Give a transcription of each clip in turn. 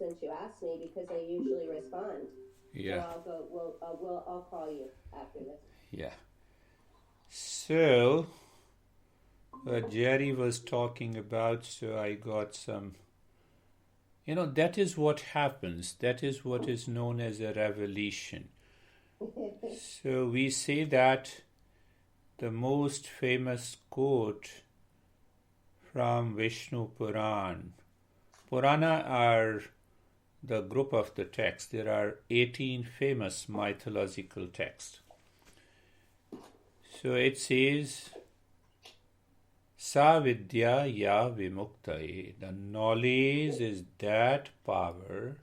since you asked me, because I usually respond. Yeah. So I'll call you after this. Yeah. So, Jerry was talking about, so I got some. That is what happens. That is what is known as a revelation. So we say that the most famous quote from Vishnu Puran. Purana are the group of the texts. There are 18 famous mythological texts. So it says, Sa vidya ya vimuktaye. The knowledge is that power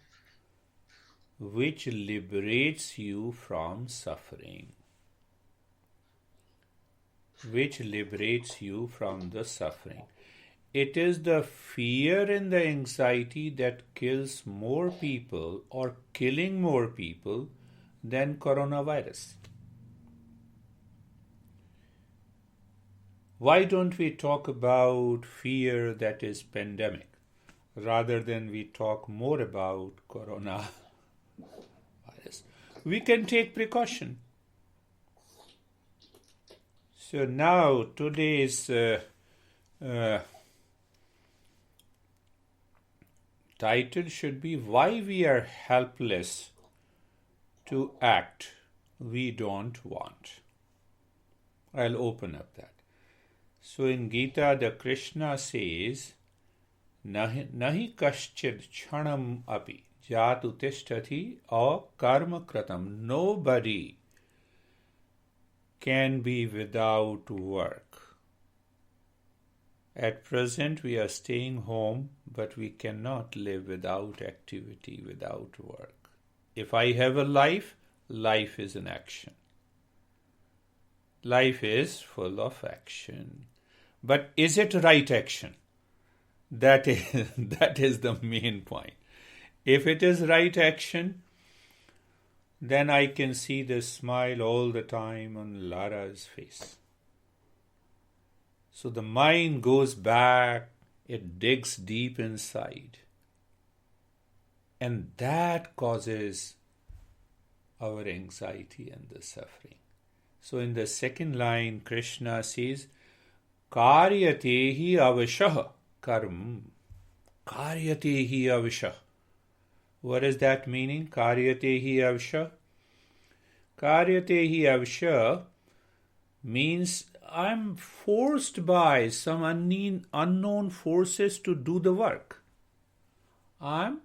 which liberates you from suffering. Which liberates you from the suffering. It is the fear and the anxiety that kills more people or killing more people than coronavirus. Why don't we talk about fear that is pandemic rather than we talk more about coronavirus? We can take precaution. So now today's title should be Why We Are Helpless to Act We Don't Want. I'll open up that. So in Gita, the Krishna says, Nahi kaschid chanam api jatu tishtati karma kratam. Nobody can be without work. At present, we are staying home, but we cannot live without activity, without work. If I have a life, life is an action. Life is full of action. But is it right action? That is the main point. If it is right action, then I can see the smile all the time on Lara's face. So the mind goes back, it digs deep inside. And that causes our anxiety and the suffering. So in the second line, Krishna says, Karyate hi avashah karm. Karyate hi avashah. What is that meaning? Karyate hi avashah. Karyate hi avashah means I'm forced by some unknown forces to do the work. I'm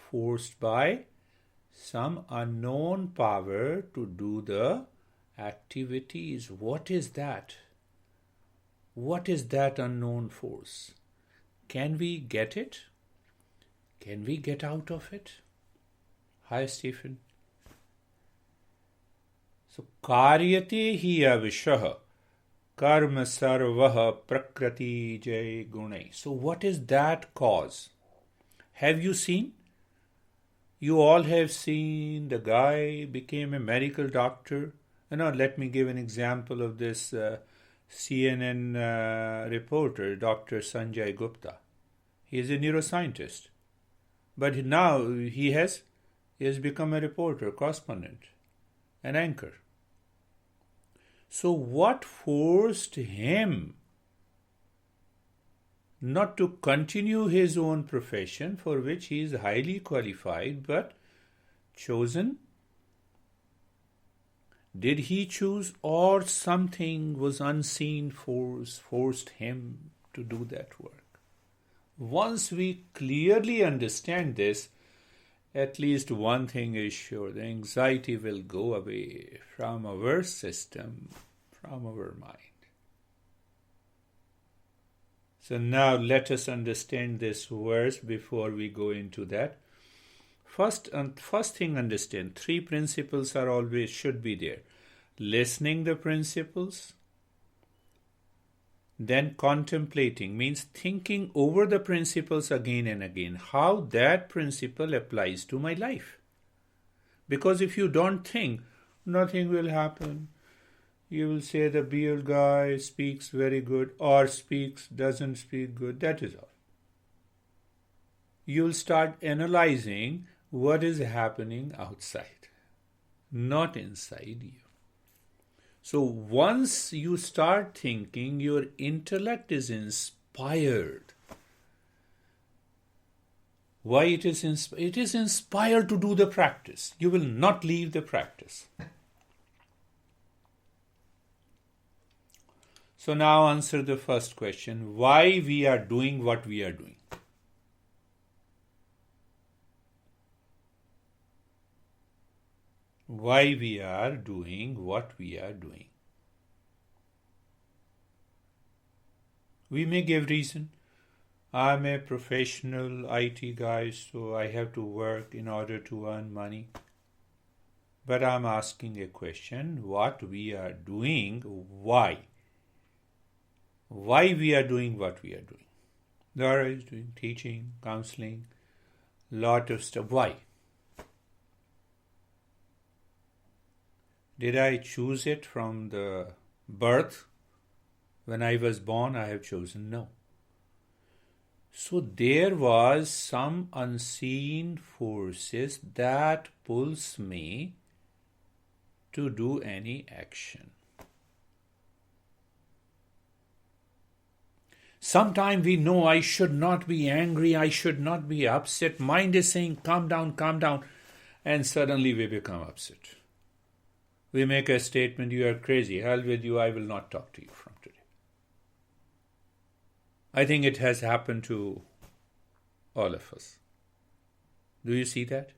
forced by some unknown power to do the activities. What is that? What is that unknown force? Can we get it? Can we get out of it? Hi, Stephen. So, karyate hi avishah karma sarvah prakrati jay gunai. So, what is that cause? Have you seen? You all have seen the guy became a medical doctor. Let me give an example of this CNN reporter, Dr. Sanjay Gupta. He is a neuroscientist. But now he has become a reporter, correspondent, an anchor. So what forced him not to continue his own profession for which he is highly qualified but chosen? Did he choose, or something was unseen force forced him to do that work? Once we clearly understand this, at least one thing is sure, the anxiety will go away from our system, from our mind. So now let us understand this verse before we go into that. First thing, understand, three principles are always should be there. Listening the principles, then contemplating means thinking over the principles again and again, how that principle applies to my life. Because if you don't think, nothing will happen. You will say the beard guy speaks very good or doesn't speak good. That is all. you'll start analyzing what is happening outside, not inside you. So once you start thinking, your intellect is inspired. Why it is inspired? It is inspired to do the practice. You will not leave the practice. So now answer the first question. Why we are doing what we are doing? Why we are doing what we are doing? We may give reason. I'm a professional IT guy, so I have to work in order to earn money. But I'm asking a question, what we are doing, why? Why we are doing what we are doing? Dara is doing teaching, counseling, lot of stuff. Why? Did I choose it from the birth? When I was born, I have chosen? No. So there was some unseen forces that pulls me to do any action. Sometimes we know I should not be angry, I should not be upset. Mind is saying, calm down, and suddenly we become upset. We make a statement, you are crazy, hell with you, I will not talk to you from today. I think it has happened to all of us. Do you see that?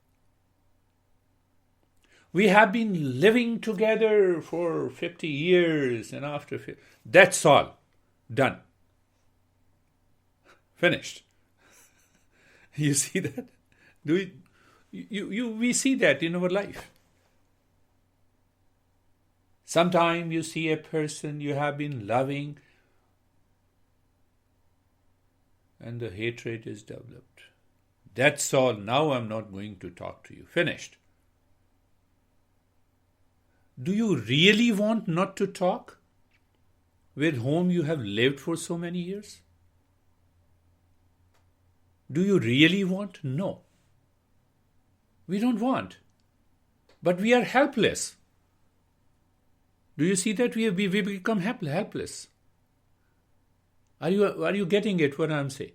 We have been living together for 50 years and after 50, that's all. Done. Finished. You see that? We see that in our life. Sometimes you see a person you have been loving and the hatred is developed. That's all. Now I'm not going to talk to you. Finished. Do you really want not to talk with whom you have lived for so many years? Do you really want? No. We don't want. But we are helpless. Do you see that? We become helpless. Are you getting it, what I'm saying?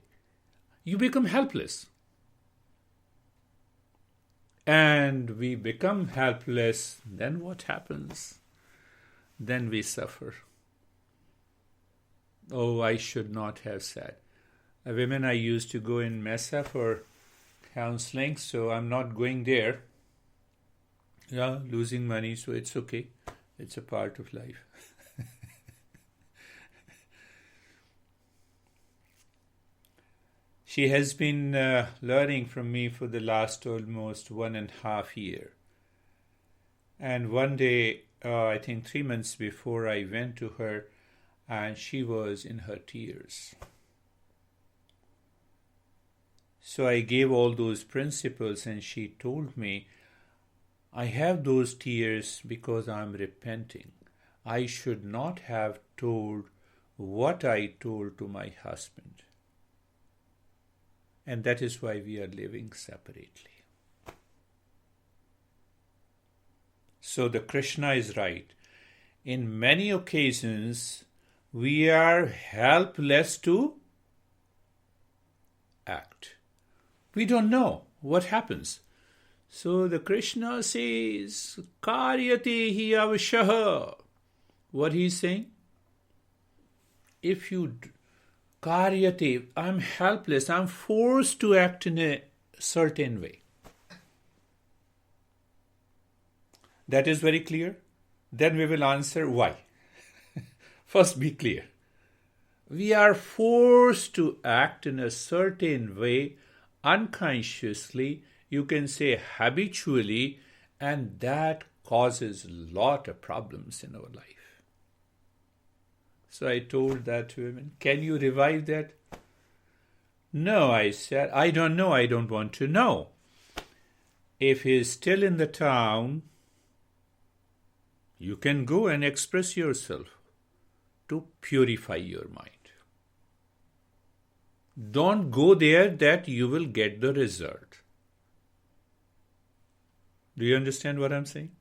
You become helpless. And we become helpless. Then what happens? Then we suffer. Oh, I should not have said. Women, I used to go in Mesa for counseling, so I'm not going there. Yeah, losing money, so it's okay. It's a part of life. She has been learning from me for the last almost 1.5 years. And one day, I think 3 months before, I went to her and she was in her tears. So I gave all those principles and she told me, I have those tears because I'm repenting. I should not have told what I told to my husband. And that is why we are living separately. So the Krishna is right. In many occasions, we are helpless to act. We don't know what happens. So the Krishna says, Karyate hi avashaha. What he's saying? If you Karyate, I'm helpless, I'm forced to act in a certain way. That is very clear. Then we will answer why. First, be clear. We are forced to act in a certain way, unconsciously, you can say habitually, and that causes a lot of problems in our life. So I told that woman, can you revive that? No, I said, I don't know, I don't want to know. If he is still in the town, you can go and express yourself to purify your mind. Don't go there that you will get the result. Do you understand what I'm saying?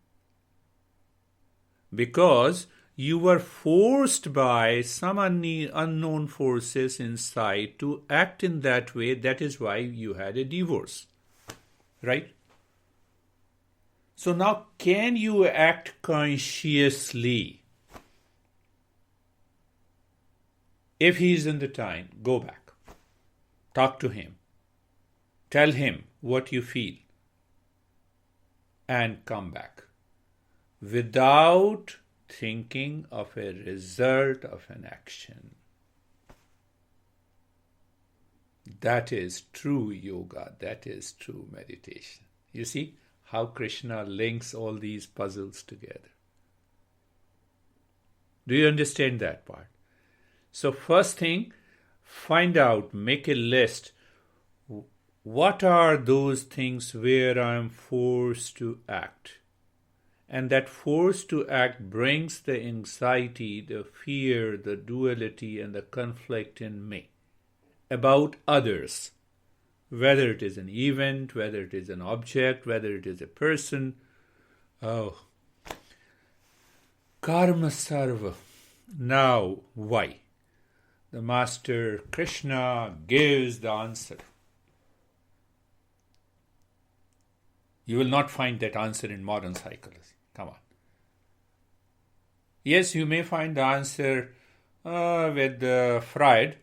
Because you were forced by some unknown forces inside to act in that way. That is why you had a divorce. Right? So now, can you act consciously? If he is in the time, go back. Talk to him. Tell him what you feel. And come back. Without thinking of a result of an action. That is true yoga. That is true meditation. You see how Krishna links all these puzzles together. Do you understand that part? So first thing, find out, make a list. What are those things where I am forced to act? And that force to act brings the anxiety, the fear, the duality, and the conflict in me about others. Whether it is an event, whether it is an object, whether it is a person. Oh. Karma sarva. Now, why? The Master Krishna gives the answer. You will not find that answer in modern psychology. Come on. Yes, you may find the answer with Freud.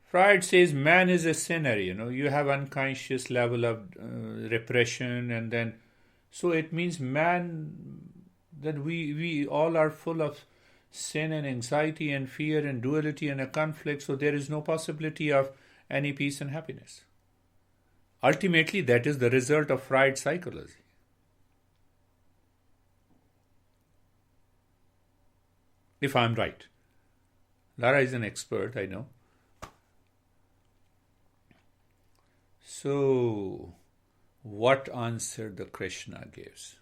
Freud says man is a sinner, you have unconscious level of repression, and then, so it means man, that we all are full of sin and anxiety and fear and duality and a conflict, so there is no possibility of any peace and happiness. Ultimately, that is the result of Freud psychology. If I'm right. Lara is an expert, I know. So, what answer the Krishna gives?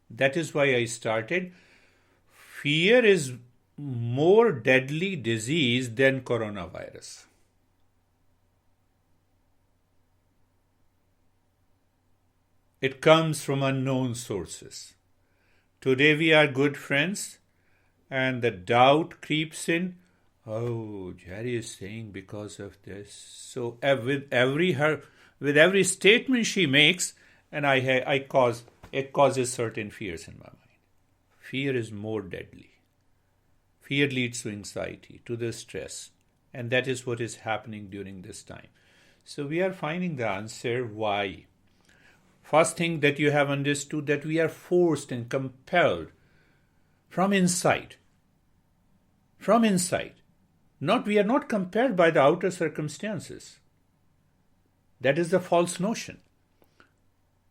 That is why I started. Fear is more deadly disease than coronavirus. It comes from unknown sources. Today we are good friends, and the doubt creeps in. Oh, Jerry is saying because of this. So with every statement she makes, and it causes certain fears in my mind. Fear is more deadly. Fear leads to anxiety, to the stress, and that is what is happening during this time. So we are finding the answer why. First thing that you have understood, that we are forced and compelled from inside. From inside. We are not compelled by the outer circumstances. That is the false notion.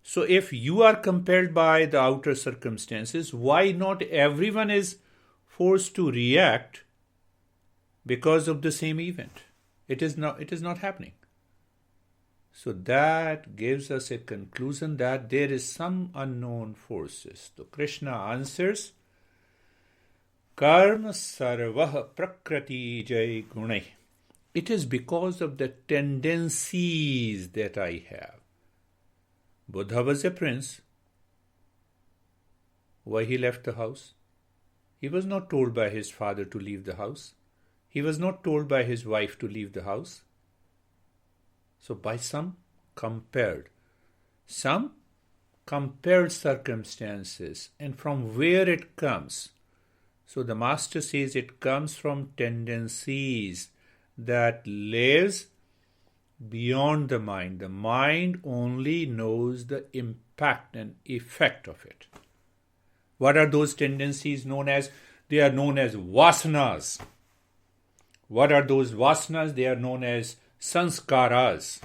So if you are compelled by the outer circumstances, why not everyone is forced to react because of the same event? It is not happening. So that gives us a conclusion that there is some unknown forces. So Krishna answers, Karma sarvah prakriti jai gunai. It is because of the tendencies that I have. Buddha was a prince. Why he left the house? He was not told by his father to leave the house. He was not told by his wife to leave the house. So by some compelled circumstances, and from where it comes. So the Master says it comes from tendencies that lives beyond the mind. The mind only knows the impact and effect of it. What are those tendencies known as? They are known as vasanas. What are those vasanas? They are known as sanskaras.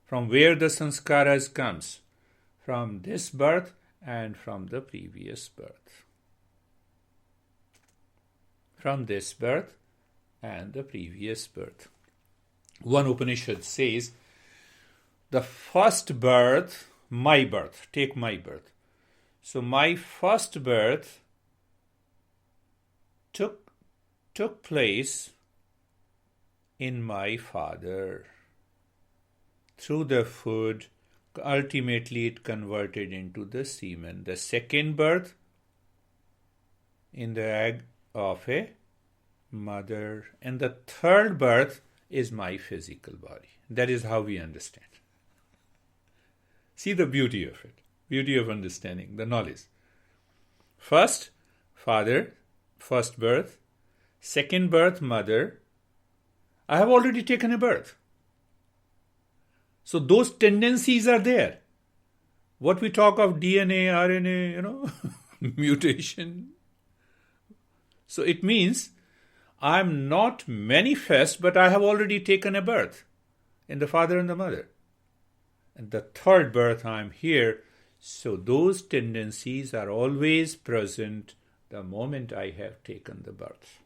From where the sanskaras comes? From this birth and from the previous birth. From this birth and the previous birth. One Upanishad says, the first birth, my birth, take my birth. So my first birth took took place in my father. Through the food, ultimately it converted into the semen. The second birth in the egg of a mother. And the third birth is my physical body. That is how we understand. See the beauty of it. Beauty of understanding, the knowledge. First, father, first birth. Second birth, mother. I have already taken a birth. So those tendencies are there. What we talk of DNA, RNA, mutation. So it means I'm not manifest, but I have already taken a birth in the father and the mother. And the third birth, I'm here. So those tendencies are always present the moment I have taken the birth.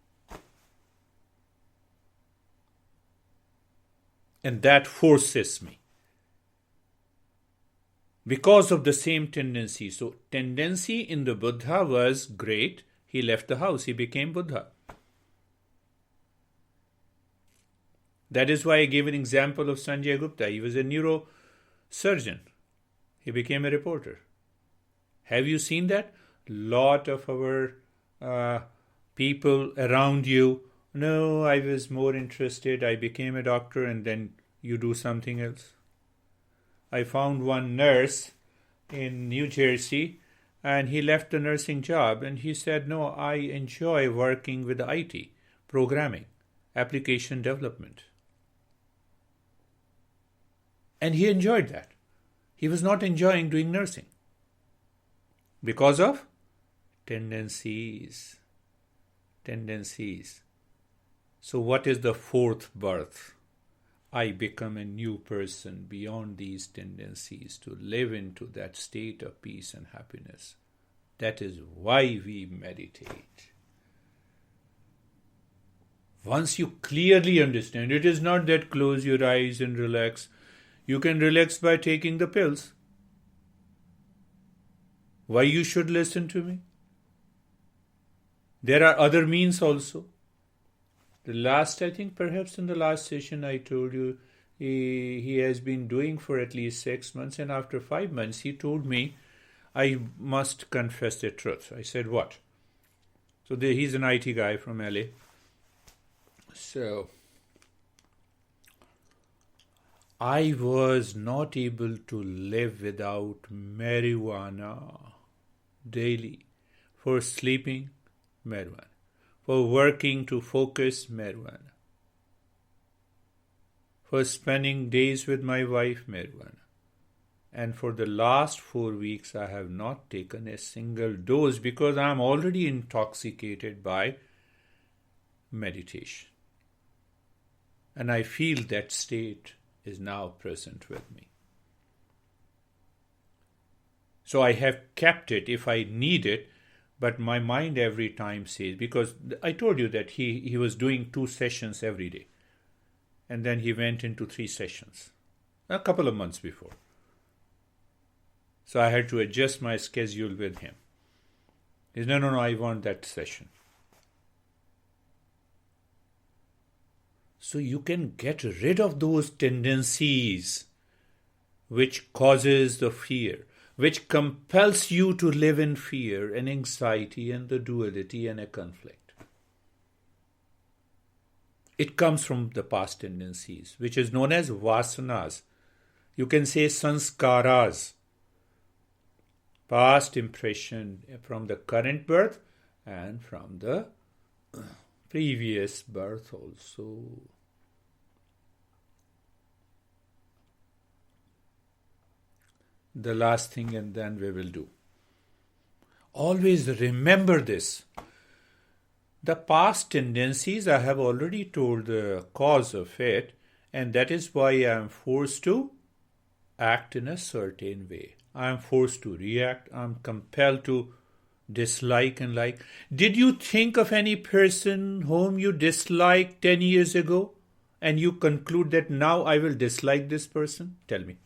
And that forces me. Because of the same tendency. So tendency in the Buddha was great. He left the house. He became Buddha. That is why I gave an example of Sanjay Gupta. He was a neurosurgeon. He became a reporter. Have you seen that? Lot of our people around you, no, I was more interested. I became a doctor, and then you do something else. I found one nurse in New Jersey, and he left the nursing job, and he said, no, I enjoy working with IT, programming, application development. And he enjoyed that. He was not enjoying doing nursing because of tendencies. So what is the fourth birth? I become a new person beyond these tendencies to live into that state of peace and happiness. That is why we meditate. Once you clearly understand, it is not that close your eyes and relax. You can relax by taking the pills. Why you should listen to me? There are other means also. I think perhaps in the last session I told you, he has been doing for at least 6 months, and after 5 months he told me, I must confess the truth. I said, what? So he's an IT guy from LA. So I was not able to live without marijuana daily. For sleeping, marijuana. For working to focus, marijuana. For spending days with my wife, marijuana. And for the last 4 weeks, I have not taken a single dose because I am already intoxicated by meditation. And I feel that state is now present with me. So I have kept it if I need it, but my mind every time says, because I told you that he was doing 2 sessions every day. And then he went into 3 sessions a couple of months before. So I had to adjust my schedule with him. He said, no, I want that session. So you can get rid of those tendencies which causes the fear, which compels you to live in fear and anxiety and the duality and a conflict. It comes from the past tendencies, which is known as vasanas. You can say sanskaras. Past impression from the current birth and from the previous birth also. The last thing, and then we will do. Always remember this. The past tendencies, I have already told the cause of it, and that is why I am forced to act in a certain way. I am forced to react. I am compelled to dislike and like. Did you think of any person whom you disliked 10 years ago, and you conclude that now I will dislike this person? Tell me.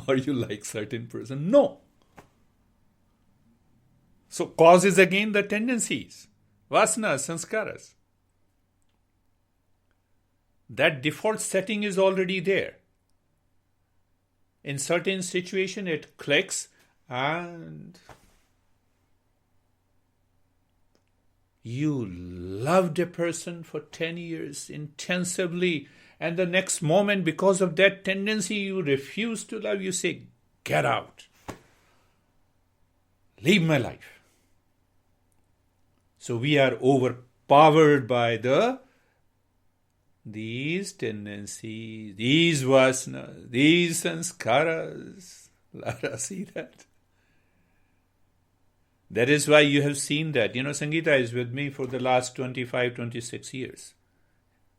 Or you like certain person? No. So cause is again the tendencies. Vasana, sanskaras. That default setting is already there. In certain situation, it clicks and you loved a person for 10 years intensively, and the next moment, because of that tendency, you refuse to love. You say, get out. Leave my life. So we are overpowered by these tendencies, these vasanas, these sanskaras. Let us see that. That is why you have seen that. Sangeeta is with me for the last 25, 26 years.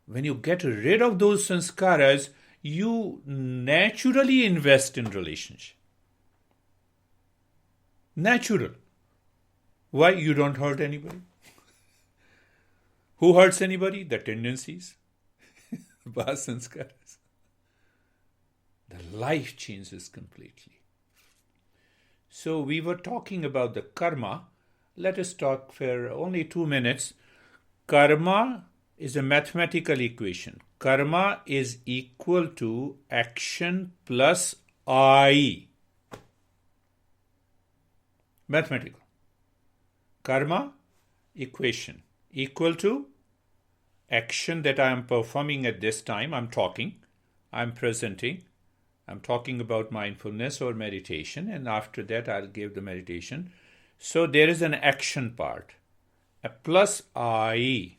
When you get rid of those sanskaras, you naturally invest in relationship. Natural. Why? You don't hurt anybody. Who hurts anybody? The tendencies. Sanskaras. The life changes completely. So we were talking about the karma. Let us talk for only 2 minutes. Karma is a mathematical equation. Karma is equal to action plus I. Mathematical. Karma equation equal to action that I am performing at this time. I'm talking, I'm presenting, I'm talking about mindfulness or meditation, and after that I'll give the meditation. So there is an action part, a plus I.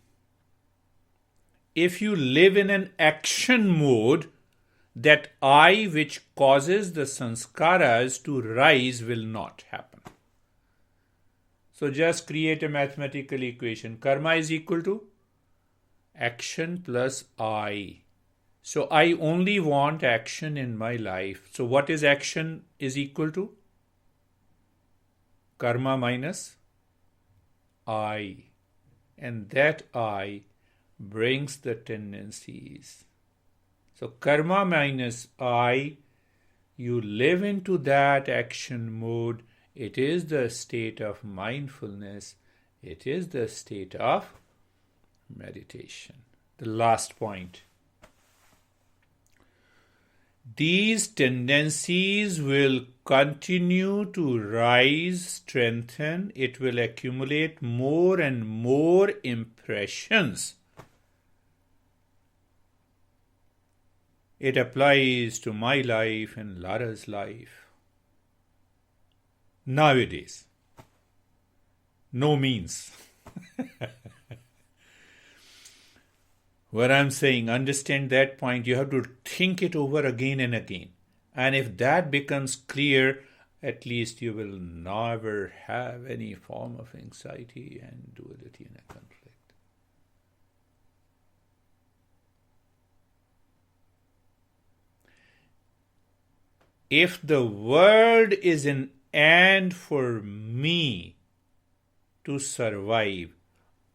If you live in an action mode, that I which causes the sanskaras to rise will not happen. So just create a mathematical equation. Karma is equal to action plus I. So I only want action in my life. So what is action is equal to? Karma minus I. And that I brings the tendencies. So karma minus I, you live into that action mode. It is the state of mindfulness. It is the state of meditation. The last point. These tendencies will continue to rise, strengthen. It will accumulate more and more impressions. It applies to my life and Lara's life. Nowadays. No means. What I'm saying, understand that point. You have to think it over again and again. And if that becomes clear, at least you will never have any form of anxiety and duality in a conflict. If the world is an end for me to survive,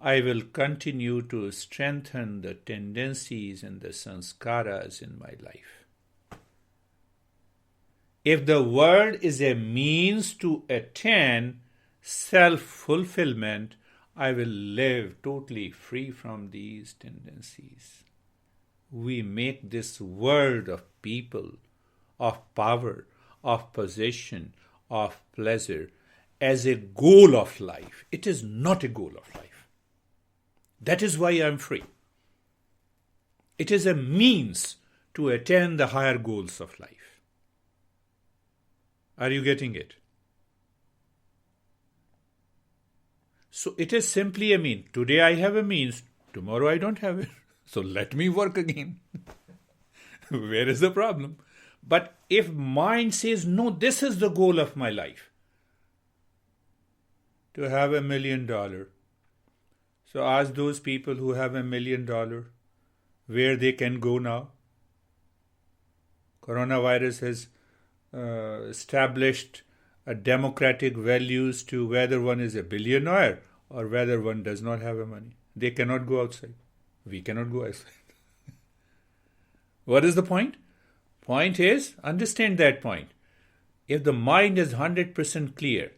I will continue to strengthen the tendencies and the sanskaras in my life. If the world is a means to attain self-fulfillment, I will live totally free from these tendencies. We make this world of people, of power, of possession, of pleasure as a goal of life. It is not a goal of life. That is why I am free. It is a means to attain the higher goals of life. Are you getting it? So it is simply a means. Today I have a means, tomorrow I don't have it. So let me work again. Where is the problem? But if mind says, no, this is the goal of my life, to have $1 million. So ask those people who have $1 million where they can go now. Coronavirus has established a democratic values to whether one is a billionaire or whether one does not have a money. They cannot go outside. We cannot go outside. What is the point? Point is, understand that point. If the mind is 100% clear,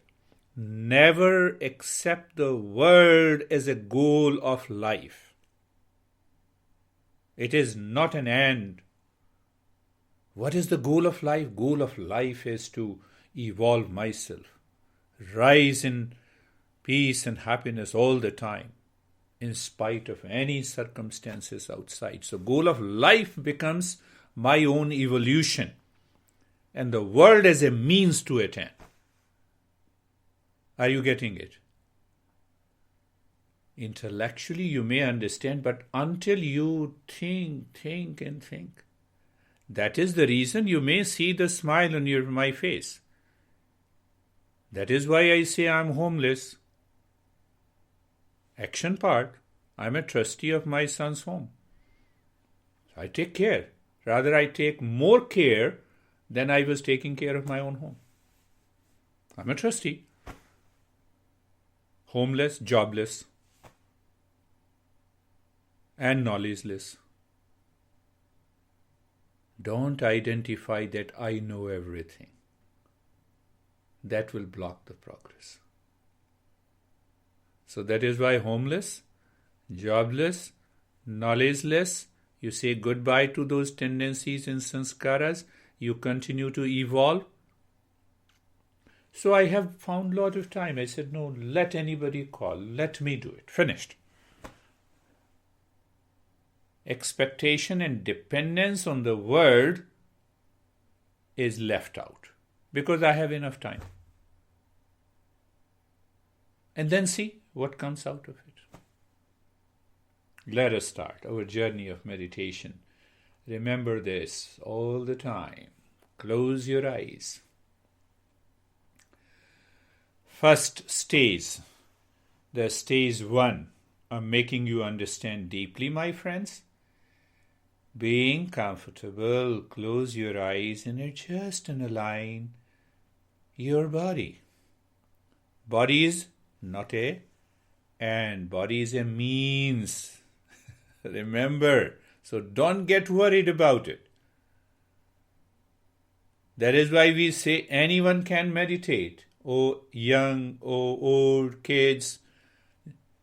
never accept the world as a goal of life. It is not an end. What is the goal of life? Goal of life is to evolve myself, rise in peace and happiness all the time, in spite of any circumstances outside. So goal of life becomes my own evolution, and the world as a means to attain. Are you getting it? Intellectually you may understand, but until you think, that is the reason you may see the smile on my face. That is why I say I am homeless. Action part, I am a trustee of my son's home. I take care. Rather, I take more care than I was taking care of my own home. I am a trustee. Homeless, jobless, and knowledgeless. Don't identify that I know everything. That will block the progress. So that is why homeless, jobless, knowledgeless, you say goodbye to those tendencies and sanskaras, you continue to evolve. So I have found a lot of time. I said, no, let anybody call. Let me do it. Finished. Expectation and dependence on the world is left out because I have enough time. And then see what comes out of it. Let us start our journey of meditation. Remember this all the time. Close your eyes. First stage, the stage 1, I'm making you understand deeply, my friends. Being comfortable, close your eyes and adjust and align your body. Body is not a and, body is a means. Remember, so don't get worried about it. That is why we say anyone can meditate. Oh, young, oh, old, kids,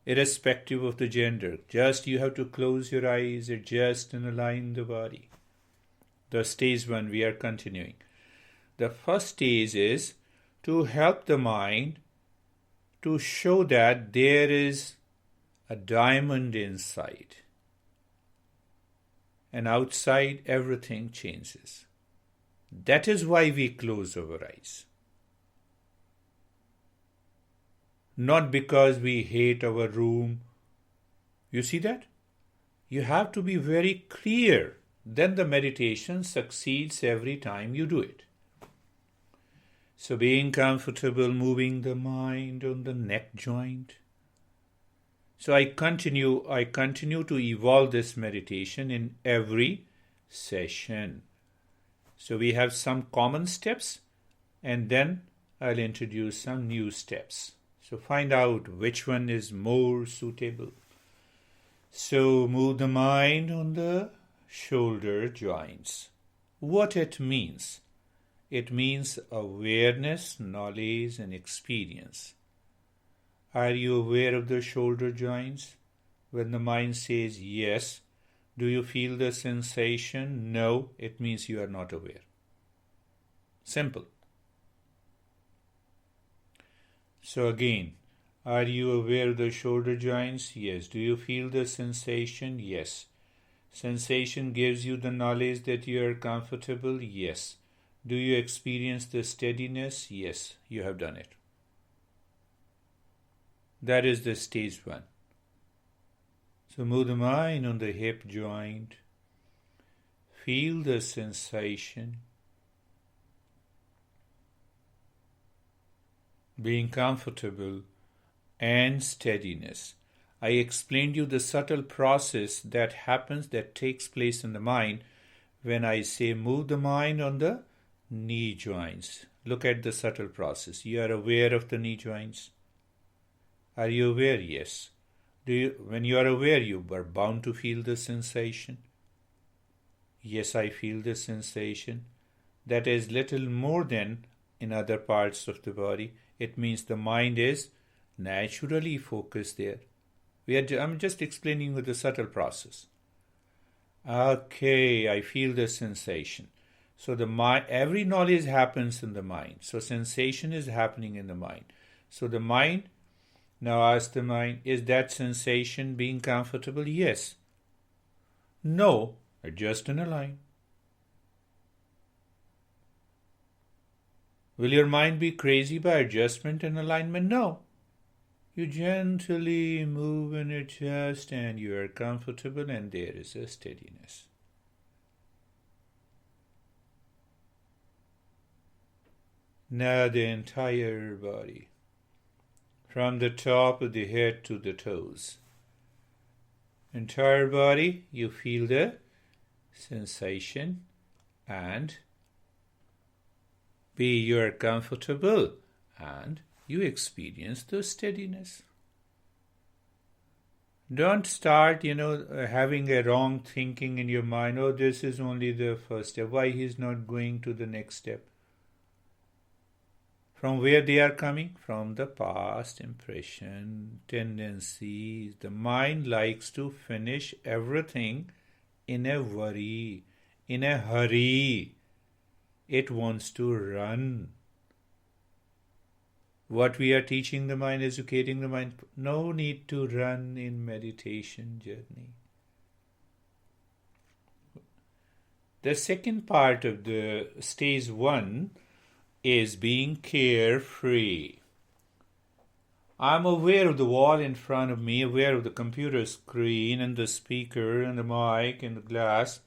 irrespective of the gender. Just you have to close your eyes, adjust and align the body. The stage 1, we are continuing. The first stage is to help the mind to show that there is a diamond inside. And outside everything changes. That is why we close our eyes. Not because we hate our room. You see that? You have to be very clear. Then the meditation succeeds every time you do it. So being comfortable, moving the mind on the neck joint. So I continue to evolve this meditation in every session. So we have some common steps and then I'll introduce some new steps. So find out which one is more suitable. So move the mind on the shoulder joints. What it means? It means awareness, knowledge, and experience. Are you aware of the shoulder joints? When the mind says yes, do you feel the sensation? No, it means you are not aware. Simple. So again, are you aware of the shoulder joints? Yes. Do you feel the sensation? Yes. Sensation gives you the knowledge that you are comfortable? Yes. Do you experience the steadiness? Yes. You have done it. That is the stage 1. So move the mind on the hip joint. Feel the sensation. Being comfortable and steadiness. I explained you the subtle process that happens, that takes place in the mind when I say move the mind on the knee joints. Look at the subtle process. You are aware of the knee joints. Are you aware? Yes. When you are aware, you are bound to feel the sensation. Yes, I feel the sensation. That is little more than in other parts of the body. It means the mind is naturally focused there. I'm just explaining you the subtle process. Okay, I feel the sensation. So every knowledge happens in the mind. So sensation is happening in the mind. So the mind, now ask the mind, is that sensation being comfortable? Yes. No, adjust and align. Will your mind be crazy by adjustment and alignment? No. You gently move and adjust and you are comfortable and there is a steadiness. Now the entire body, from the top of the head to the toes. Entire body, you feel the sensation and you are comfortable and you experience the steadiness. Don't start, having a wrong thinking in your mind. Oh, this is only the first step. Why he's not going to the next step? From where they are coming? From the past impression, tendencies. The mind likes to finish everything in a worry, in a hurry. It wants to run. What we are teaching the mind, educating the mind, no need to run in meditation journey. The second part of the stage 1 is being carefree. I'm aware of the wall in front of me, aware of the computer screen and the speaker and the mic and the glass.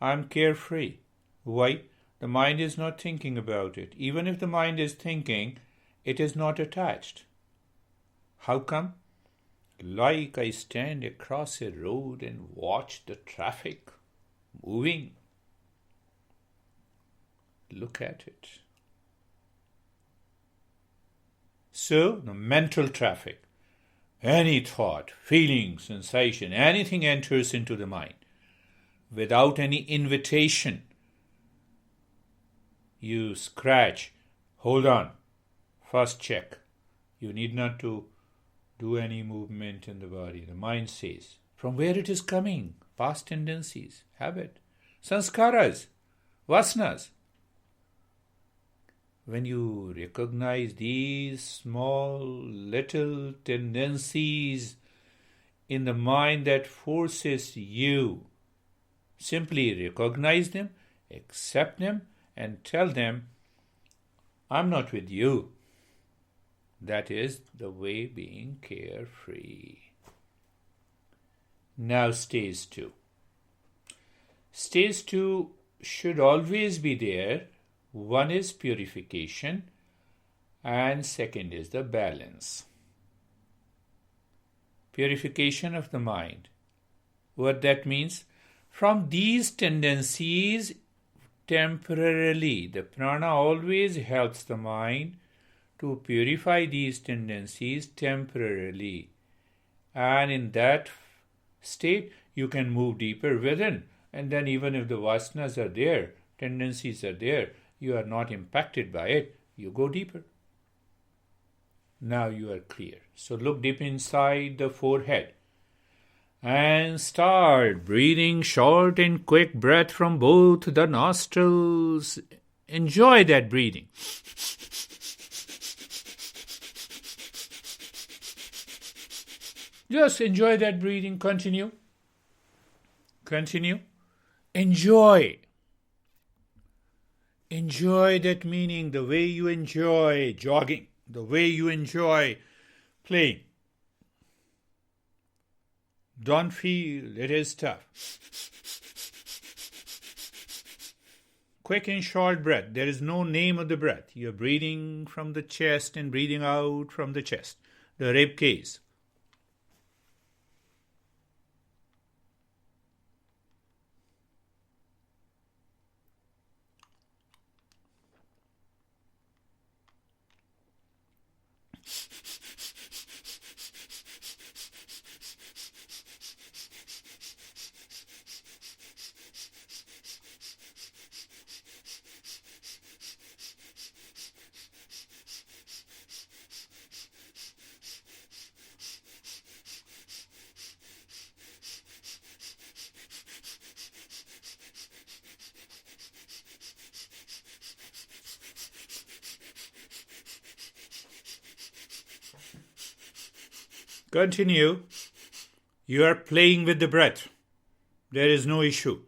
I'm carefree. Why? The mind is not thinking about it. Even if the mind is thinking, it is not attached. How come? Like I stand across a road and watch the traffic moving. Look at it. So, the mental traffic, any thought, feeling, sensation, anything enters into the mind without any invitation. You scratch, hold on, first check. You need not to do any movement in the body. The mind says, from where it is coming, past tendencies, habit, sanskaras, vasanas. When you recognize these small little tendencies in the mind that forces you, simply recognize them, accept them, and tell them, I'm not with you. That is the way being carefree. Now stage 2. Stage 2 should always be there. One is purification and second is the balance. Purification of the mind. What that means? From these tendencies, temporarily, the prana always helps the mind to purify these tendencies temporarily. And in that state, you can move deeper within. And then even if the vasanas are there, tendencies are there, you are not impacted by it, you go deeper. Now you are clear. So look deep inside the forehead and start breathing short and quick breath from both the nostrils. Enjoy that breathing. Just enjoy that breathing. Continue. Enjoy. Enjoy that meaning, the way you enjoy jogging, the way you enjoy playing. Don't feel it is tough. Quick and short breath. There is no name of the breath. You're breathing from the chest and breathing out from the chest, the rib cage. Continue. You are playing with the breath. There is no issue.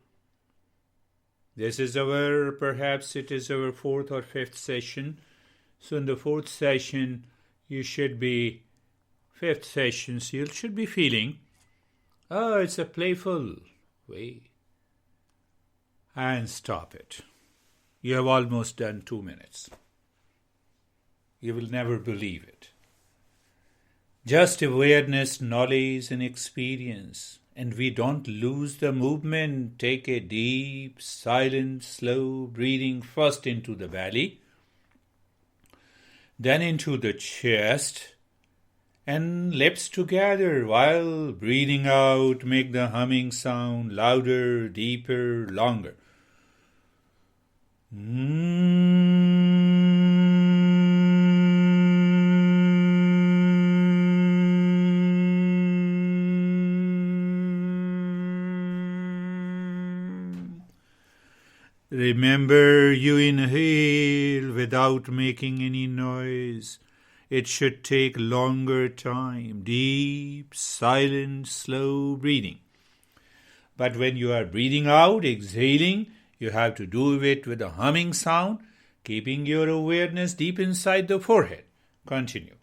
This is perhaps it is our fourth or fifth session. So in the fourth session, fifth session, so you should be feeling, it's a playful way. And stop it. You have almost done 2 minutes. You will never believe it. Just awareness, knowledge, and experience. And we don't lose the movement. Take a deep, silent, slow breathing first into the belly, then into the chest, and lips together while breathing out. Make the humming sound louder, deeper, longer. Remember, you inhale without making any noise. It should take longer time. Deep, silent, slow breathing. But when you are breathing out, exhaling, you have to do it with a humming sound, keeping your awareness deep inside the forehead. Continue.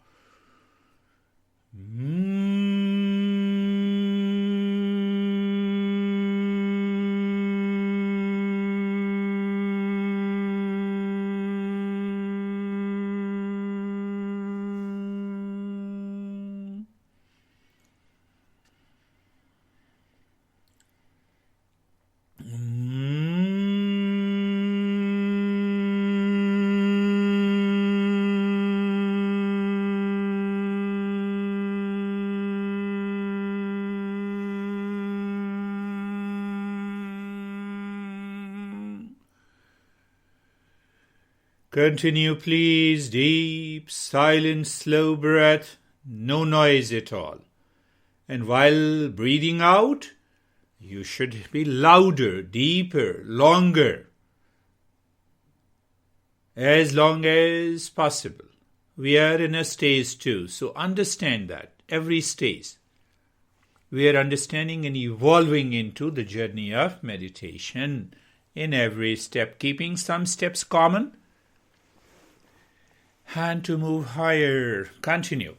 Continue, please. Deep, silent, slow breath. No noise at all. And while breathing out, you should be louder, deeper, longer. As long as possible. We are in a stage 2, so understand that. Every stage. We are understanding and evolving into the journey of meditation in every step, keeping some steps common. And to move higher. Continue.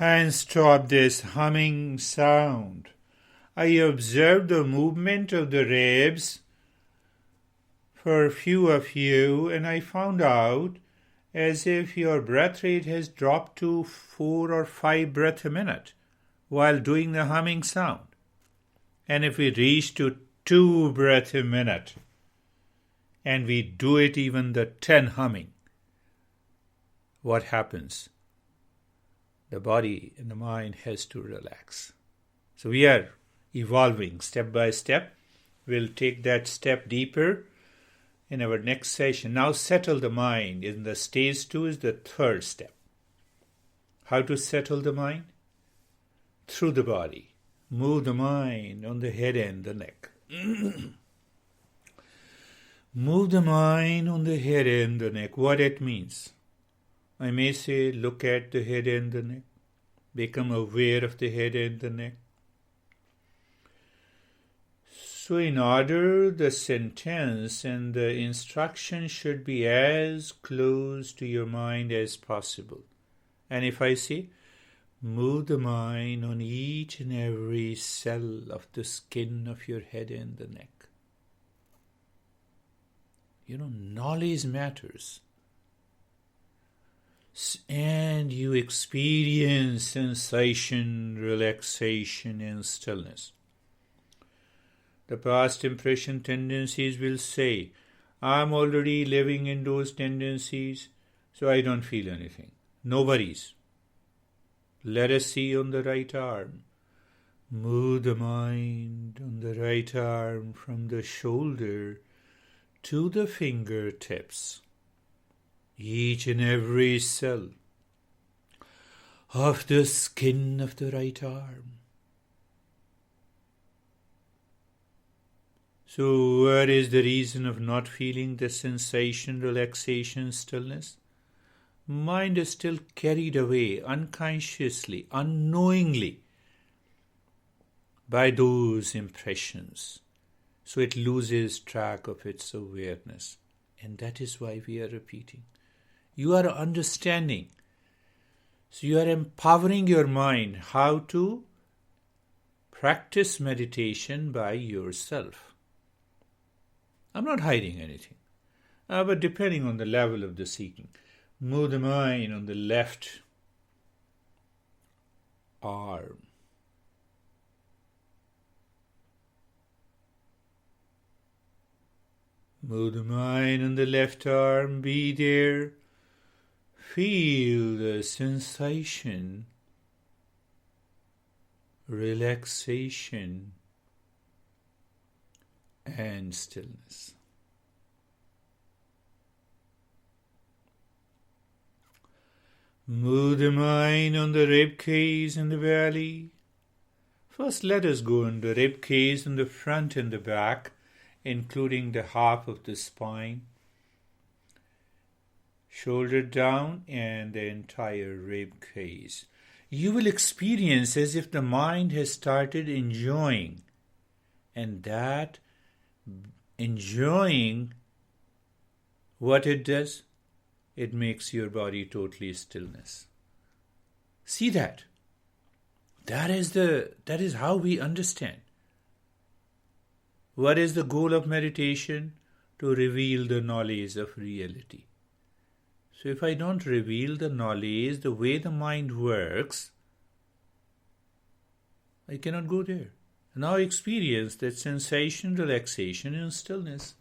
And stop this humming sound. I observed the movement of the ribs for a few of you, and I found out as if your breath rate has dropped to 4 or 5 breaths a minute while doing the humming sound. And if we reach to 2 breaths a minute, and we do it even the 10 humming, what happens? The body and the mind has to relax. So we are evolving step by step. We'll take that step deeper in our next session. Now settle the mind. In the stage 2 is the third step. How to settle the mind? Through the body. Move the mind on the head and the neck. Move the mind on the head and the neck. What it means? I may say, look at the head and the neck. Become aware of the head and the neck. So in order, the sentence and the instruction should be as close to your mind as possible. And if I say, move the mind on each and every cell of the skin of your head and the neck. Knowledge matters. And you experience sensation, relaxation, and stillness. The past impression tendencies will say, I'm already living in those tendencies, so I don't feel anything. No worries. Let us see on the right arm. Move the mind on the right arm from the shoulder to the fingertips. Each and every cell of the skin of the right arm. So what is the reason of not feeling the sensation, relaxation, stillness? Mind is still carried away unconsciously, unknowingly by those impressions. So it loses track of its awareness. And that is why we are repeating. You are understanding. So you are empowering your mind how to practice meditation by yourself. I'm not hiding anything. But depending on the level of the seeking. Move the mind on the left arm. Move the mind on the left arm. Be there. Feel the sensation, relaxation, and stillness. Move the mind on the rib cage and the belly. First, let us go on the rib cage on the front and the back, including the half of the spine. Shoulder down and the entire rib cage. You will experience as if the mind has started enjoying. And that enjoying, what it does, it makes your body totally stillness. See that? That is how we understand. What is the goal of meditation? To reveal the knowledge of reality. So if I don't reveal the knowledge, the way the mind works, I cannot go there. Now experience that sensation, relaxation, and stillness.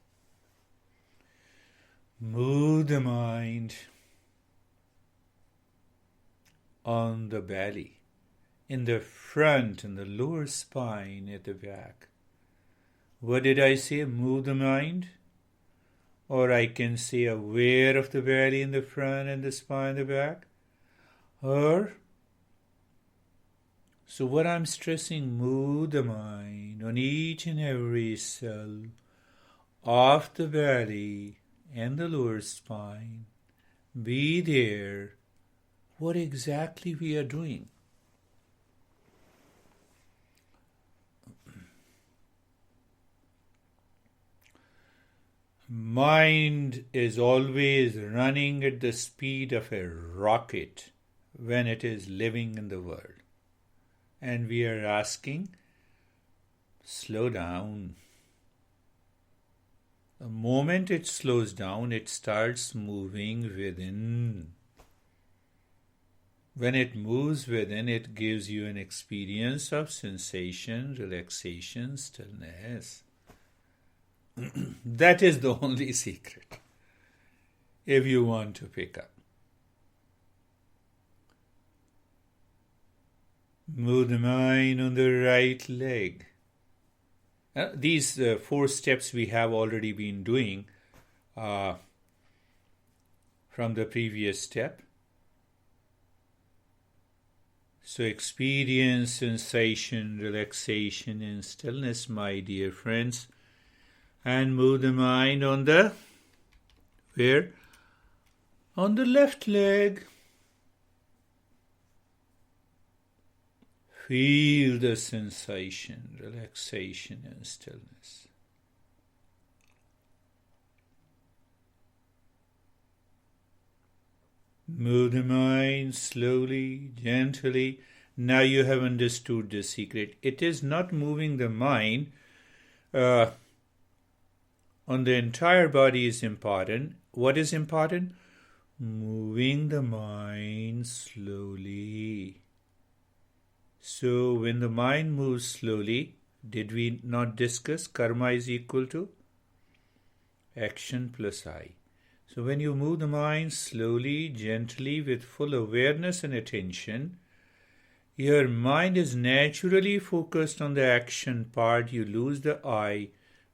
Move the mind on the belly, in the front, in the lower spine, at the back. What did I say? Move the mind? Or I can say aware of the belly in the front and the spine in the back. Or, so what I'm stressing, move the mind on each and every cell of the belly and the lower spine. Be there. What exactly we are doing. Mind is always running at the speed of a rocket when it is living in the world. And we are asking, slow down. The moment it slows down, it starts moving within. When it moves within, it gives you an experience of sensation, relaxation, stillness. That is the only secret, if you want to pick up. Move the mind on the right leg. These 4 steps we have already been doing from the previous step. So experience sensation, relaxation, and stillness, my dear friends. And move the mind on the, where? On the left leg. Feel the sensation, relaxation and stillness. Move the mind slowly, gently. Now you have understood the secret. It is not moving the mind on the entire body is important. What is important? Moving the mind slowly. So when the mind moves slowly, did we not discuss karma is equal to action plus I? So when you move the mind slowly, gently, with full awareness and attention, your mind is naturally focused on the action part. You lose the I.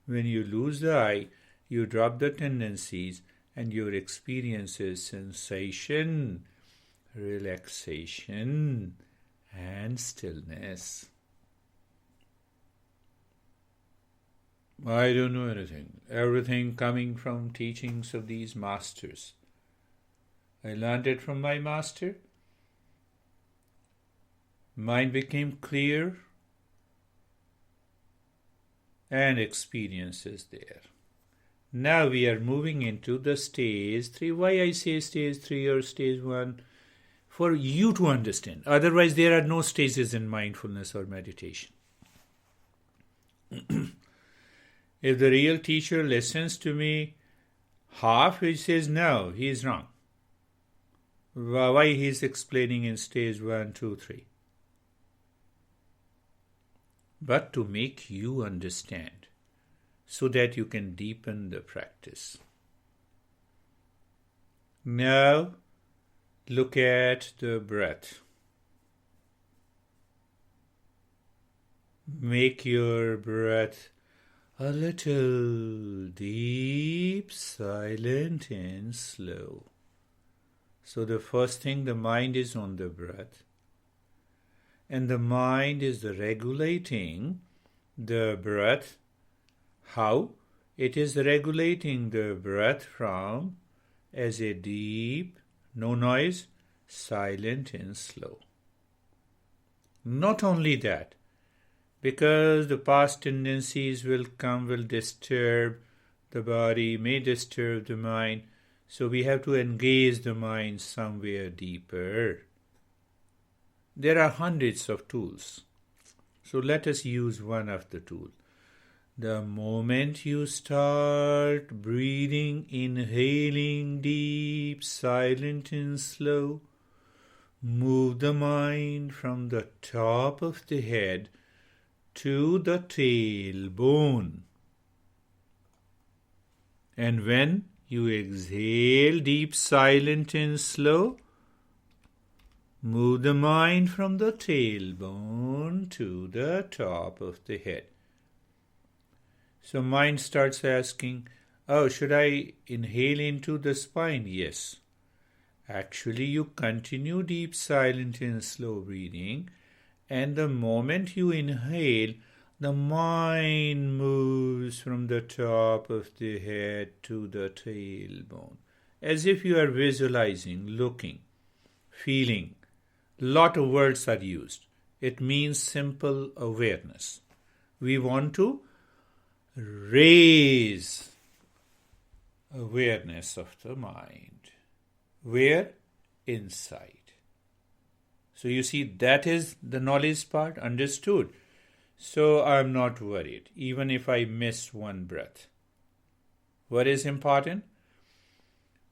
When you lose the I, you drop the tendencies and your experience is sensation, relaxation, and stillness. I don't know anything. Everything coming from teachings of these masters. I learned it from my master. Mind became clear and experience is there. Now we are moving into the stage 3. Why I say stage 3 or stage 1? For you to understand. Otherwise there are no stages in mindfulness or meditation. If the real teacher listens to me half, he says no, he is wrong. Why he is explaining in stage 1, 2, 3? But to make you understand, so that you can deepen the practice. Now, look at the breath. Make your breath a little deep, silent, and slow. So the first thing, the mind is on the breath. And the mind is regulating the breath. How? It is regulating the breath from as a deep, no noise, silent and slow. Not only that, because the past tendencies will come, will disturb the body, may disturb the mind, so we have to engage the mind somewhere deeper. There are hundreds of tools, so let us use one of the tools. The moment you start breathing, inhaling deep, silent and slow, move the mind from the top of the head to the tailbone. And when you exhale deep, silent and slow, move the mind from the tailbone to the top of the head. So mind starts asking, oh, should I inhale into the spine? Yes. Actually, you continue deep, silent and slow breathing, and the moment you inhale, the mind moves from the top of the head to the tailbone, as if you are visualizing, looking, feeling. Lot of words are used. It means simple awareness. We want to raise awareness of the mind. Where? Inside. So you see, that is the knowledge part, understood. So I am not worried, even if I miss one breath. What is important?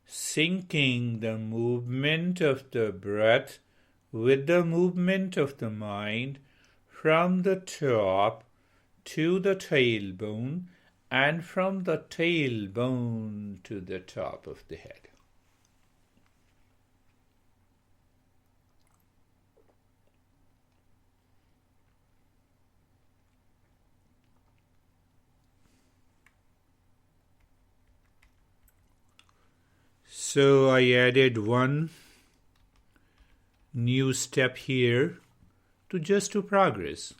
Syncing the movement of the breath with the movement of the mind from the top to the tailbone and from the tailbone to the top of the head. So I added one new step here to progress.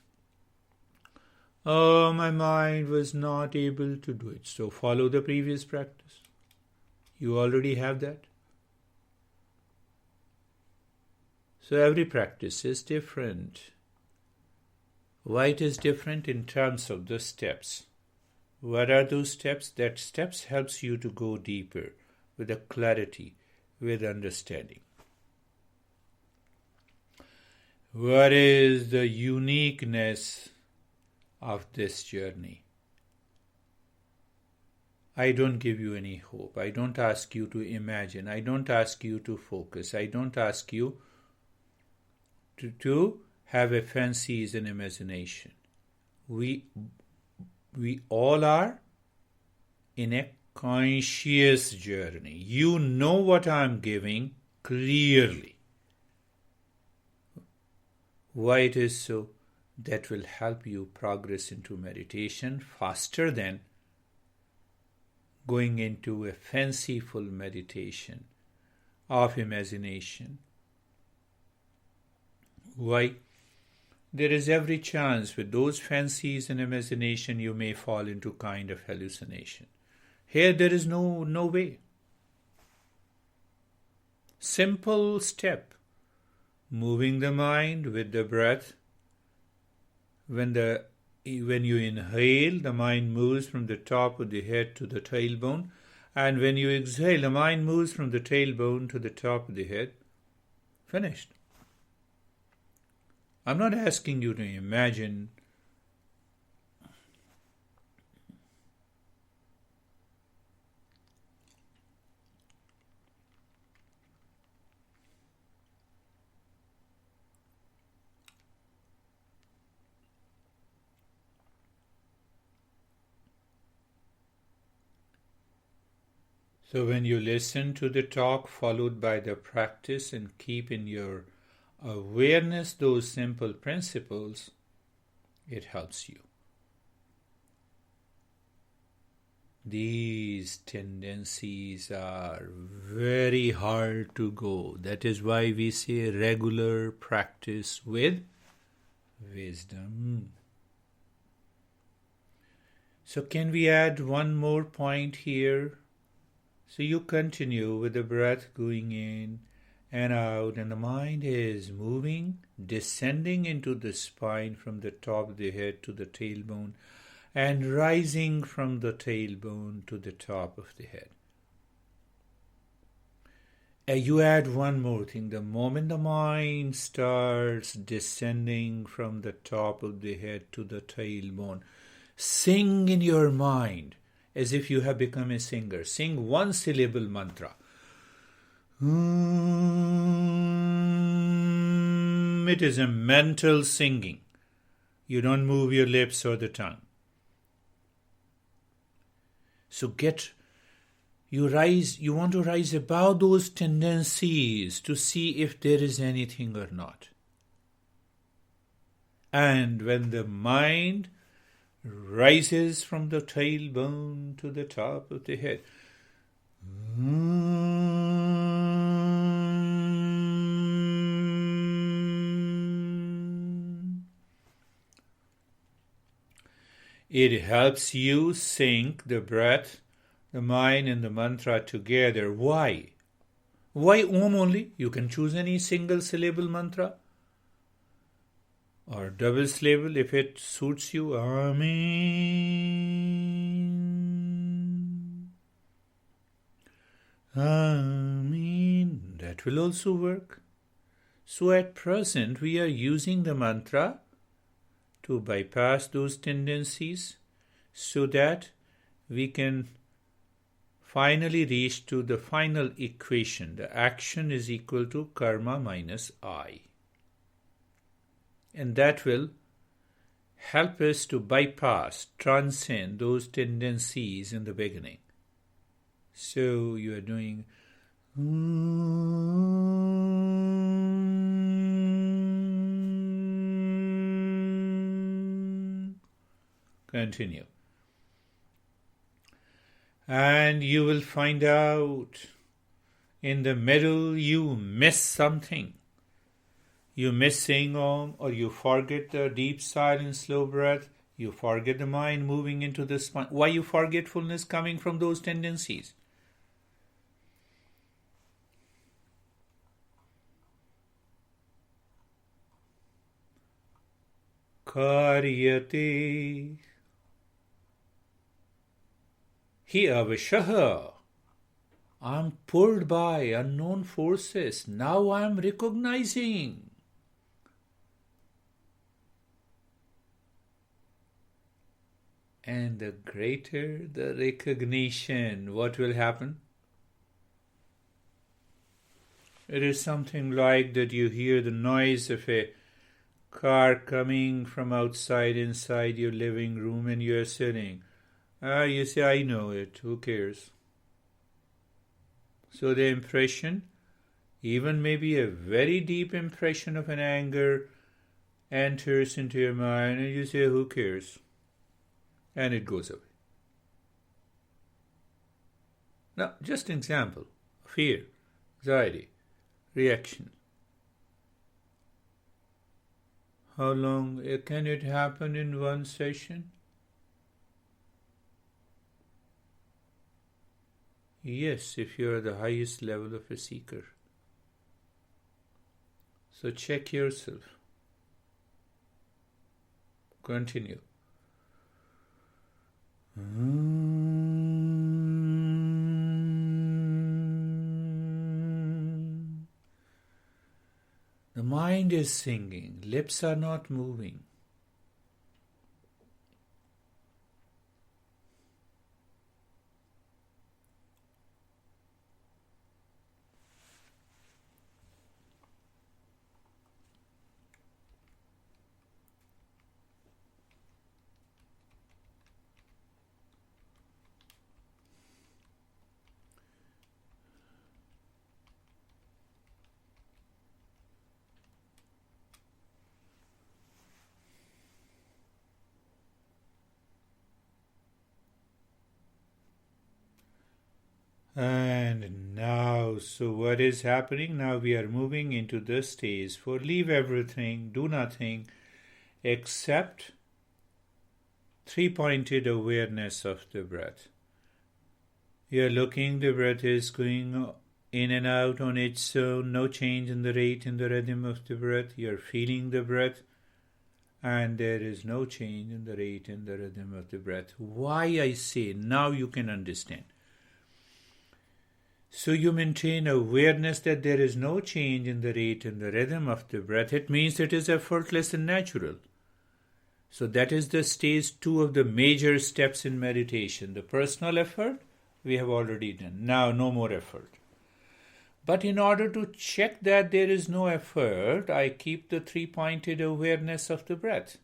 Oh, my mind was not able to do it. So follow the previous practice. You already have that. So every practice is different. Why it is different? In terms of the steps. What are those steps? That steps helps you to go deeper with a clarity, with understanding. What is the uniqueness of this journey? I don't give you any hope. I don't ask you to imagine. I don't ask you to focus. I don't ask you to have a fancies and imagination. We all are in a conscious journey. You know what I'm giving clearly. Why it is so? That will help you progress into meditation faster than going into a fanciful meditation of imagination. Why? There is every chance with those fancies and imagination you may fall into kind of hallucination. Here there is no way. Simple step. Moving the mind with the breath. When you inhale, the mind moves from the top of the head to the tailbone. And when you exhale, the mind moves from the tailbone to the top of the head. Finished. I'm not asking you to imagine So when you listen to the talk followed by the practice and keep in your awareness those simple principles, it helps you. These tendencies are very hard to go. That is why we say regular practice with wisdom. So can we add one more point here? So you continue with the breath going in and out, and the mind is moving, descending into the spine from the top of the head to the tailbone, and rising from the tailbone to the top of the head. You add one more thing. The moment the mind starts descending from the top of the head to the tailbone, sing in your mind as if you have become a singer. Sing one syllable mantra. It is a mental singing. You don't move your lips or the tongue. So you want to rise above those tendencies to see if there is anything or not. And when the mind rises from the tailbone to the top of the head, it helps you sync the breath, the mind and the mantra together. Why? Why Om only? You can choose any single syllable mantra or double syllable if it suits you. Amen. Amen. That will also work. So at present we are using the mantra to bypass those tendencies so that we can finally reach to the final equation. The action is equal to karma minus I. And that will help us to bypass, transcend those tendencies in the beginning. So you are doing continue. And you will find out in the middle you miss something. You miss saying Om, or you forget the deep silent slow breath. You forget the mind moving into the spine. Why you forgetfulness coming from those tendencies? Karyate hi avashaha. I'm pulled by unknown forces. Now I'm recognizing. And the greater the recognition, what will happen? It is something like that you hear the noise of a car coming from outside inside your living room and you are sitting. You say, I know it, who cares? So the impression, even maybe a very deep impression of an anger, enters into your mind and you say, who cares? And it goes away. Now, just an example. Fear, anxiety, reaction. How long can it happen in one session? Yes, if you are the highest level of a seeker. So check yourself. Continue. The mind is singing, lips are not moving. And now, so what is happening? Now we are moving into the stage for leave everything, do nothing, except three-pointed awareness of the breath. You are looking, the breath is going in and out on its own, no change in the rate and the rhythm of the breath. You are feeling the breath, and there is no change in the rate and the rhythm of the breath. Why I say, now you can understand. So you maintain awareness that there is no change in the rate and the rhythm of the breath. It means it is effortless and natural. So that is the stage 2 of the major steps in meditation. The personal effort, we have already done. Now no more effort. But in order to check that there is no effort, I keep the three-pointed awareness of the breath.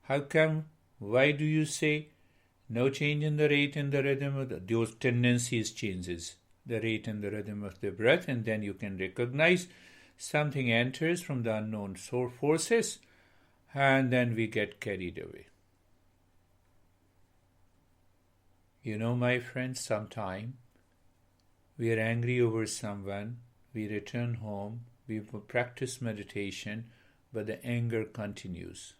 How come? Why do you say no change in the rate and the rhythm of those tendencies changes the rate and the rhythm of the breath, and then you can recognize something enters from the unknown forces, and then we get carried away. You know, my friends, sometime we are angry over someone, we return home, we practice meditation, but the anger continues.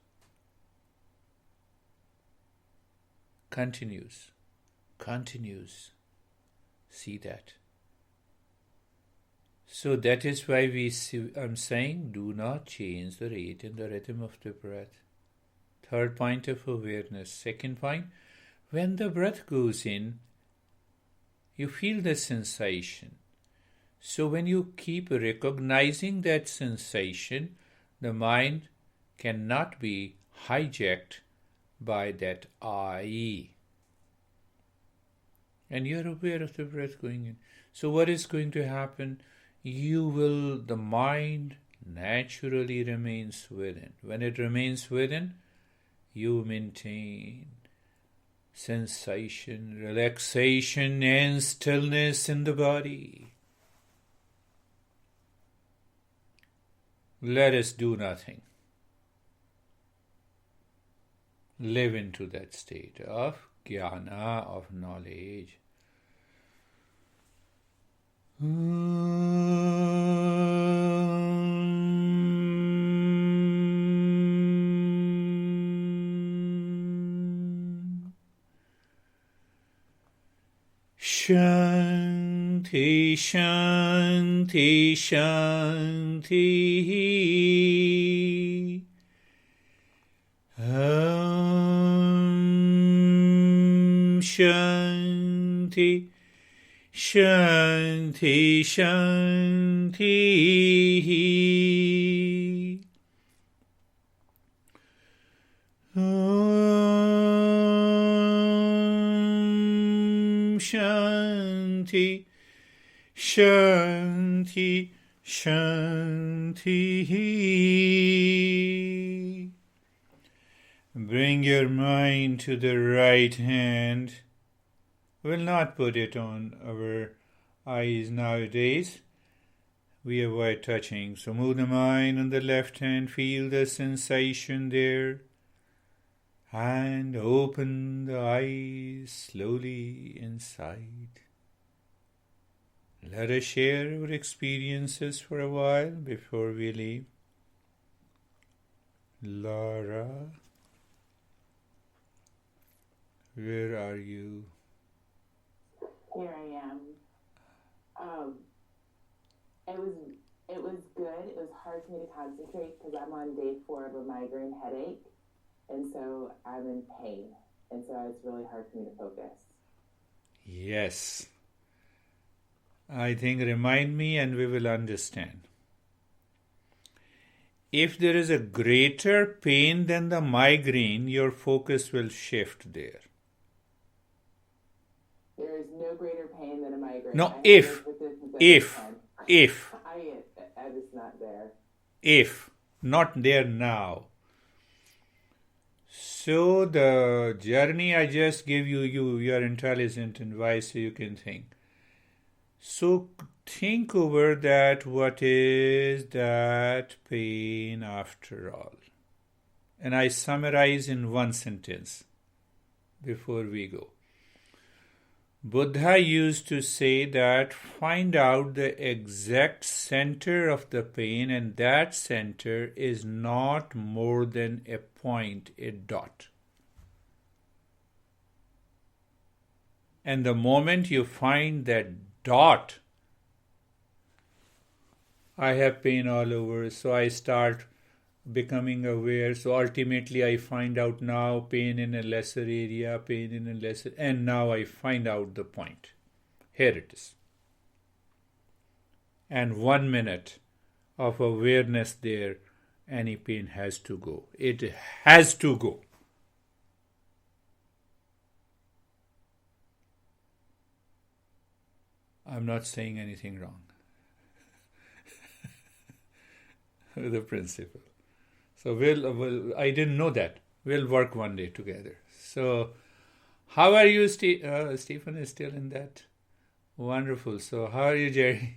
Continues. See that. So that is why I'm saying, do not change the rate and the rhythm of the breath. Third point of awareness. Second point, when the breath goes in, you feel the sensation. So when you keep recognizing that sensation, the mind cannot be hijacked by that I. And you're aware of the breath going in. So what is going to happen? The mind naturally remains within. When it remains within, you maintain sensation, relaxation, and stillness in the body. Let us do nothing. Live into that state of jnana, of knowledge. Shanti, Shanti, Shanti. Shanti, Shanti, Shanti. Shanti, Shanti, Shanti. Bring your mind to the right hand. We'll not put it on our eyes nowadays. We avoid touching. So move the mind on the left hand. Feel the sensation there. And open the eyes slowly inside. Let us share our experiences for a while before we leave. Laura, where are you? Here I am. It was good. It was hard for me to concentrate because I'm on day 4 of a migraine headache, and so I'm in pain, and so it's really hard for me to focus. Yes. I think remind me and we will understand. If there is a greater pain than the migraine, your focus will shift there. There is no greater pain than a migraine. No, if. I'm just not there. If, not there now. So the journey I just gave you are intelligent and wise, so you can think. So think over that, what is that pain after all? And I summarize in one sentence before we go. Buddha used to say that find out the exact center of the pain, and that center is not more than a point, a dot. And the moment you find that dot, I have pain all over, so I start becoming aware. So ultimately I find out now pain in a lesser area, and now I find out the point. Here it is. And 1 minute of awareness there, any pain has to go. It has to go. I'm not saying anything wrong. The principle. So I didn't know that. We'll work one day together. So how are you, Stephen is still in that? Wonderful. So how are you, Jerry?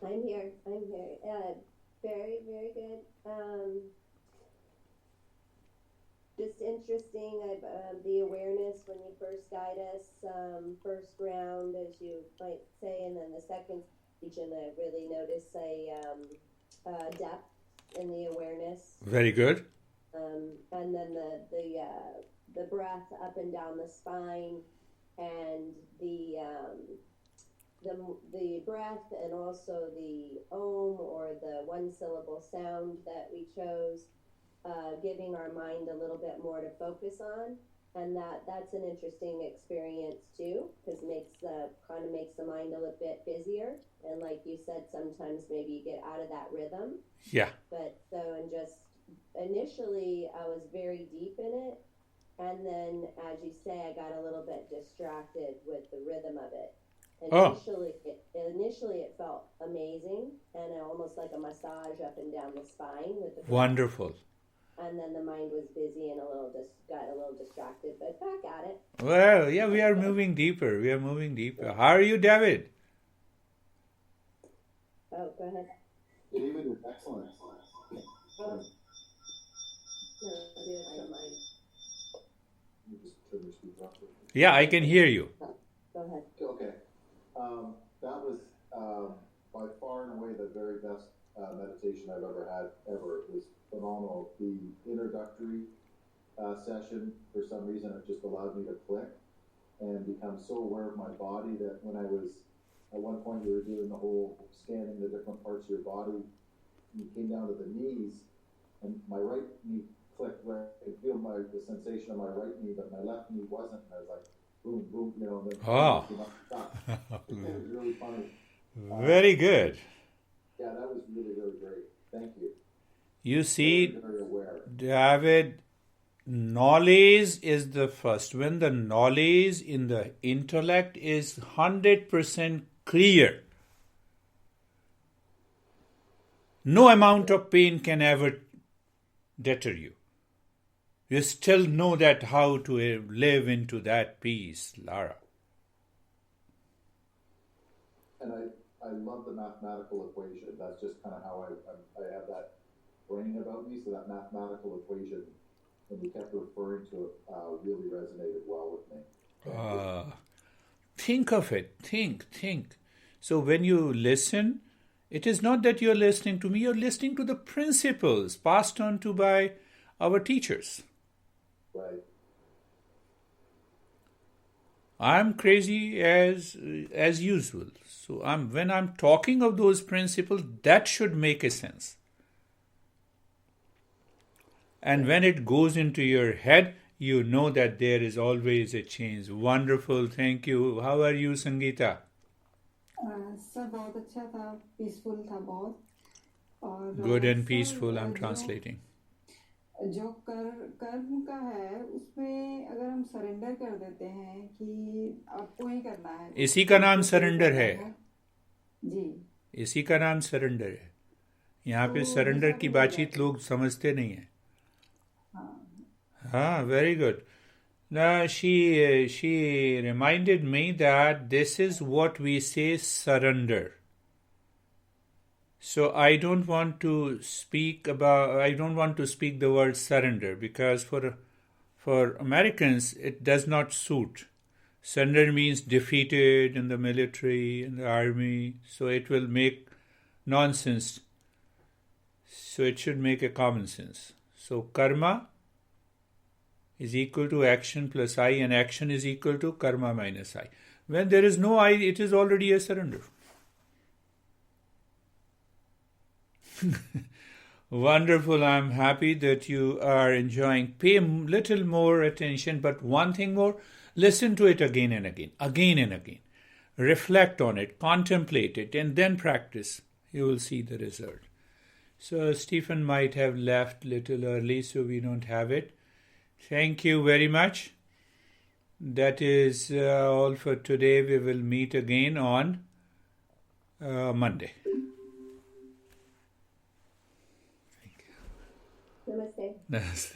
I'm here. Very, very good. Just interesting. The awareness when you first guide us, first round, as you might say, and then the second region, I really notice a depth in the awareness. Very good. And then the breath up and down the spine, and the breath, and also the om, or the one syllable sound that we chose. Giving our mind a little bit more to focus on, and that's an interesting experience too, because makes the mind a little bit busier, and like you said, sometimes maybe you get out of that rhythm. Yeah. But and just initially I was very deep in it, and then as you say, I got a little bit distracted with the rhythm of it. Initially it felt amazing, and almost like a massage up and down the spine with the breath. Wonderful. And then the mind was busy and got a little distracted, but back at it. Well, yeah, we are moving deeper. How are you, David? Oh, go ahead. David is excellent. Oh. No, it's mine. You just turn your speaker off. Yeah, I can hear you. Go ahead. Okay. That was by far and away the very best meditation I've ever had ever. It was phenomenal. The introductory session, for some reason, it just allowed me to click and become so aware of my body that when I was, at one point we were doing the whole scanning the different parts of your body, and you came down to the knees, and my right knee clicked where I could feel the sensation of my right knee, but my left knee wasn't, and I was like, boom, boom, and then it was really funny. Very good. Yeah, that was really, really great. Thank you. You see, Very aware. David, knowledge is the first. When the knowledge in the intellect is 100% clear, no amount of pain can ever deter you. You still know that how to live into that peace, Lara. And I love the mathematical equation. That's just kind of how I have that brain about me. So that mathematical equation, when you kept referring to it, really resonated well with me. Think of it. Think. So when you listen, it is not that you're listening to me, you're listening to the principles passed on to by our teachers. Right. I'm crazy as usual. So when I'm talking of those principles, that should make a sense. And when it goes into your head, you know that there is always a change. Wonderful, thank you. How are you, Sangeeta? Sir बहुत अच्छा था, peaceful था बहुत. और Good and peaceful, I'm translating. जो कर्म का है उसमें अगर हम सरेंडर कर देते हैं कि आपको ही करना है, इसी का नाम सरेंडर है जी, इसी का नाम सरेंडर है. यहाँ पे सरेंडर की बातचीत लोग समझते नहीं है. हाँ, very good. Now she reminded me that this is what we say surrender. So I don't want to speak the word surrender because for Americans it does not suit. Surrender means defeated in the military, in the army, so it will make nonsense. So it should make a common sense. So karma is equal to action plus I, and action is equal to karma minus I. When there is no I, it is already a surrender. Wonderful. I'm happy that you are enjoying. Pay a little more attention, but one thing more, listen to it again and again. Reflect on it, contemplate it, and then practice. You will see the result. So Stephen might have left little early, so we don't have it. Thank you very much. That is all for today. We will meet again on Monday. Thank you. Namaste. Namaste.